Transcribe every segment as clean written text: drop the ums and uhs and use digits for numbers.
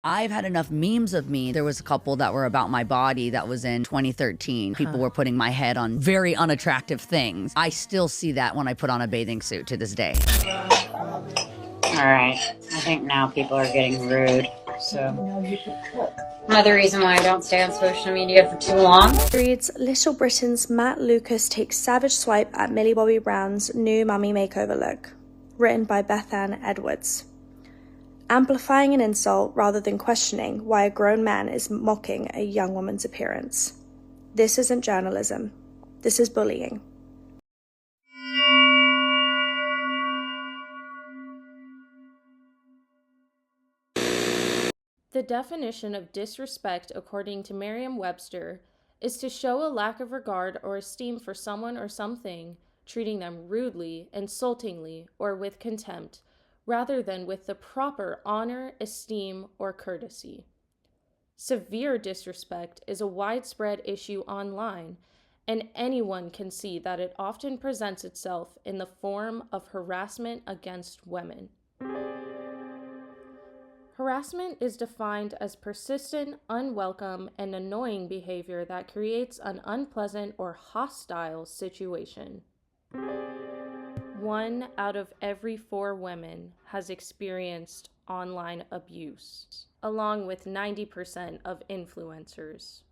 I've had enough memes of me. There was a couple that were about my body that was in 2013. People were putting my head on very unattractive things. I still see that when I put on a bathing suit to this day. All right, I think now people are getting rude, so another reason why I don't stay on social media for too long. Reads, Little Britain's Matt Lucas takes savage swipe at Millie Bobby Brown's new mummy makeover look. Written by Beth Ann Edwards. Amplifying an insult rather than questioning why a grown man is mocking a young woman's appearance. This isn't journalism. This is bullying. The definition of disrespect, according to Merriam-Webster, is to show a lack of regard or esteem for someone or something, treating them rudely, insultingly, or with contempt, rather than with the proper honor, esteem, or courtesy. Severe disrespect is a widespread issue online, and anyone can see that it often presents itself in the form of harassment against women. Harassment is defined as persistent, unwelcome, and annoying behavior that creates an unpleasant or hostile situation. 1 out of every 4 women has experienced online abuse, along with 90% of influencers.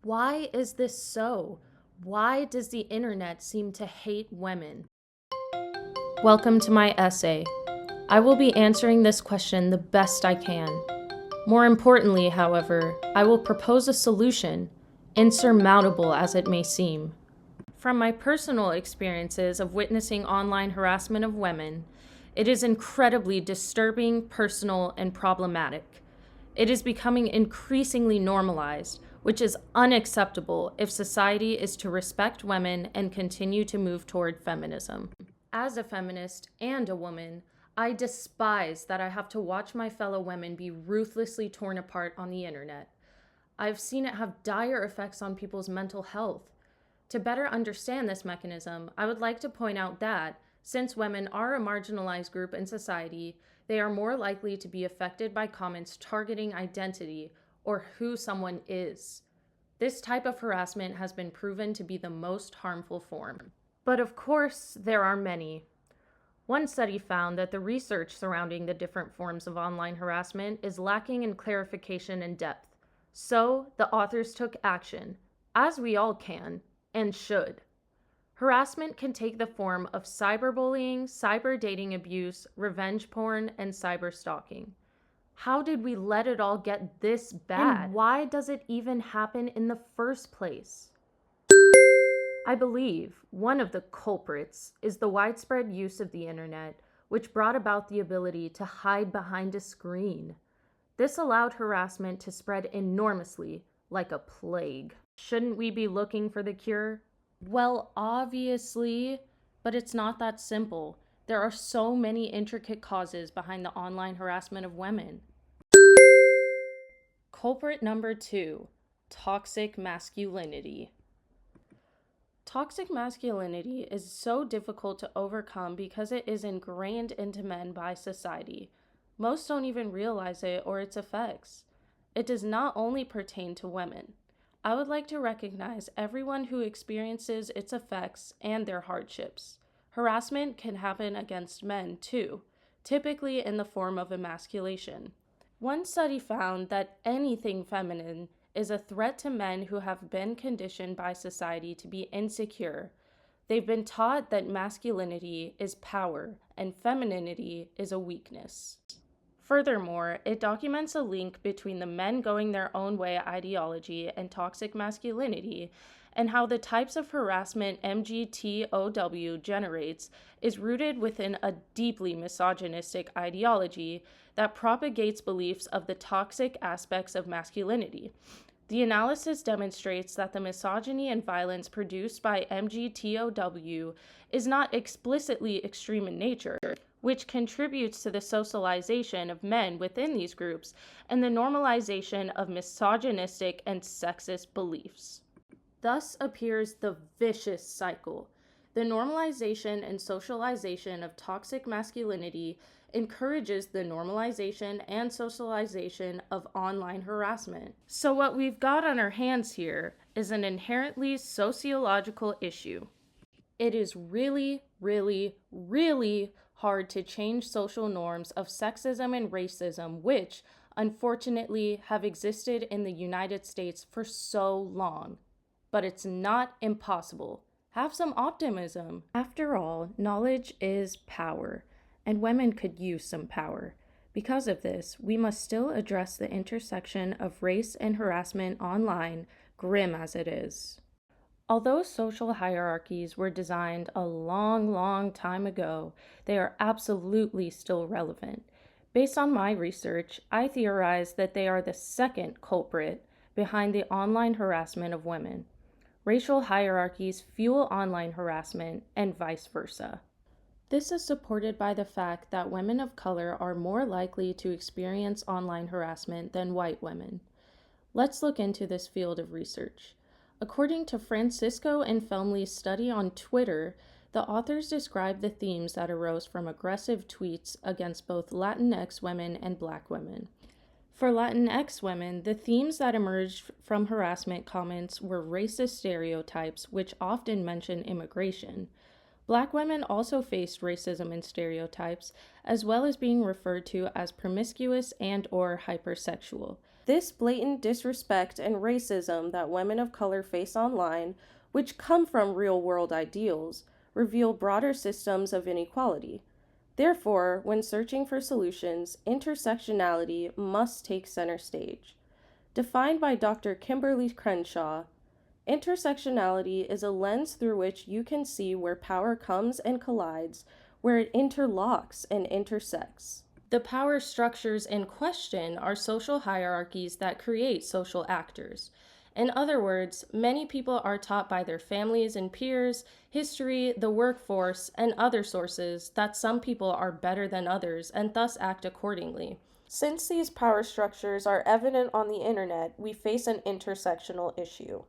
Why is this so? Why does the internet seem to hate women? Welcome to my essay. I will be answering this question the best I can. More importantly, however, I will propose a solution, insurmountable as it may seem. From my personal experiences of witnessing online harassment of women, it is incredibly disturbing, personal, and problematic. It is becoming increasingly normalized, which is unacceptable if society is to respect women and continue to move toward feminism. As a feminist and a woman, I despise that I have to watch my fellow women be ruthlessly torn apart on the internet. I've seen it have dire effects on people's mental health. To better understand this mechanism, I would like to point out that, since women are a marginalized group in society, they are more likely to be affected by comments targeting identity or who someone is. This type of harassment has been proven to be the most harmful form. But of course, there are many. One study found that the research surrounding the different forms of online harassment is lacking in clarification and depth. So, the authors took action, as we all can, and should. Harassment can take the form of cyberbullying, cyber dating abuse, revenge porn, and cyberstalking. How did we let it all get this bad? And why does it even happen in the first place? I believe one of the culprits is the widespread use of the internet, which brought about the ability to hide behind a screen. This allowed harassment to spread enormously, like a plague. Shouldn't we be looking for the cure? Well, obviously, but it's not that simple. There are so many intricate causes behind the online harassment of women. Culprit number 2, toxic masculinity. Toxic masculinity is so difficult to overcome because it is ingrained into men by society. Most don't even realize it or its effects. It does not only pertain to women. I would like to recognize everyone who experiences its effects and their hardships. Harassment can happen against men too, typically in the form of emasculation. One study found that anything feminine is a threat to men who have been conditioned by society to be insecure. They've been taught that masculinity is power and femininity is a weakness. Furthermore, it documents a link between the men going their own way ideology and toxic masculinity, and how the types of harassment MGTOW generates is rooted within a deeply misogynistic ideology that propagates beliefs of the toxic aspects of masculinity. The analysis demonstrates that the misogyny and violence produced by MGTOW is not explicitly extreme in nature, which contributes to the socialization of men within these groups and the normalization of misogynistic and sexist beliefs. Thus appears the vicious cycle. The normalization and socialization of toxic masculinity encourages the normalization and socialization of online harassment. So what we've got on our hands here is an inherently sociological issue. It is really, really, really hard to change social norms of sexism and racism, which unfortunately have existed in the United States for so long. But it's not impossible. Have some optimism. After all, knowledge is power, and women could use some power. Because of this, we must still address the intersection of race and harassment online, grim as it is. Although social hierarchies were designed a long, long time ago, they are absolutely still relevant. Based on my research, I theorize that they are the second culprit behind the online harassment of women. Racial hierarchies fuel online harassment and vice versa. This is supported by the fact that women of color are more likely to experience online harassment than white women. Let's look into this field of research. According to Francisco and Felmley's study on Twitter, the authors describe the themes that arose from aggressive tweets against both Latinx women and Black women. For Latinx women, the themes that emerged from harassment comments were racist stereotypes, which often mention immigration. Black women also faced racism and stereotypes, as well as being referred to as promiscuous and/or hypersexual. This blatant disrespect and racism that women of color face online, which come from real-world ideals, reveal broader systems of inequality. Therefore, when searching for solutions, intersectionality must take center stage. Defined by Dr. Kimberly Crenshaw, intersectionality is a lens through which you can see where power comes and collides, where it interlocks and intersects. The power structures in question are social hierarchies that create social actors. In other words, many people are taught by their families and peers, history, the workforce, and other sources that some people are better than others and thus act accordingly. Since these power structures are evident on the internet, we face an intersectional issue.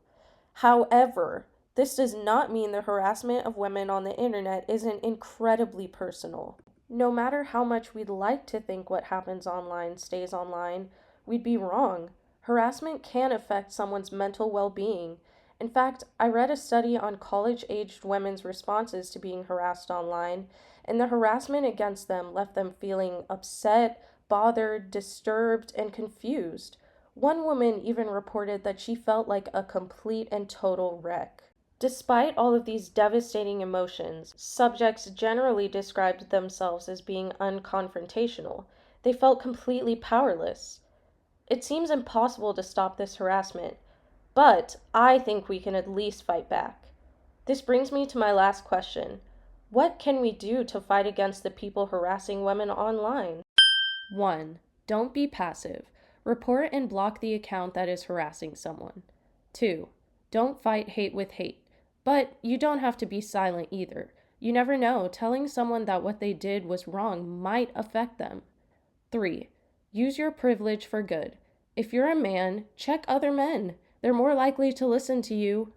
However, this does not mean the harassment of women on the internet isn't incredibly personal. No matter how much we'd like to think what happens online stays online, we'd be wrong. Harassment can affect someone's mental well-being. In fact, I read a study on college-aged women's responses to being harassed online, and the harassment against them left them feeling upset, bothered, disturbed, and confused. One woman even reported that she felt like a complete and total wreck. Despite all of these devastating emotions, subjects generally described themselves as being unconfrontational. They felt completely powerless. It seems impossible to stop this harassment, but I think we can at least fight back. This brings me to my last question. What can we do to fight against the people harassing women online? 1. Don't be passive. Report and block the account that is harassing someone. 2. Don't fight hate with hate. But you don't have to be silent either. You never know, telling someone that what they did was wrong might affect them. 3. Use your privilege for good. If you're a man, check other men. They're more likely to listen to you.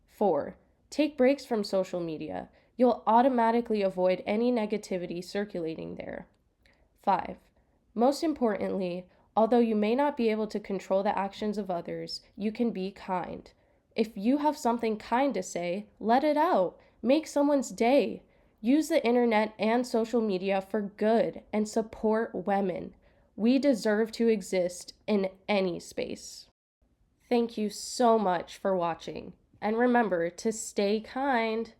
4. Take breaks from social media. You'll automatically avoid any negativity circulating there. 5. Most importantly, although you may not be able to control the actions of others, you can be kind. If you have something kind to say, let it out. Make someone's day. Use the internet and social media for good and support women. We deserve to exist in any space. Thank you so much for watching. And remember to stay kind.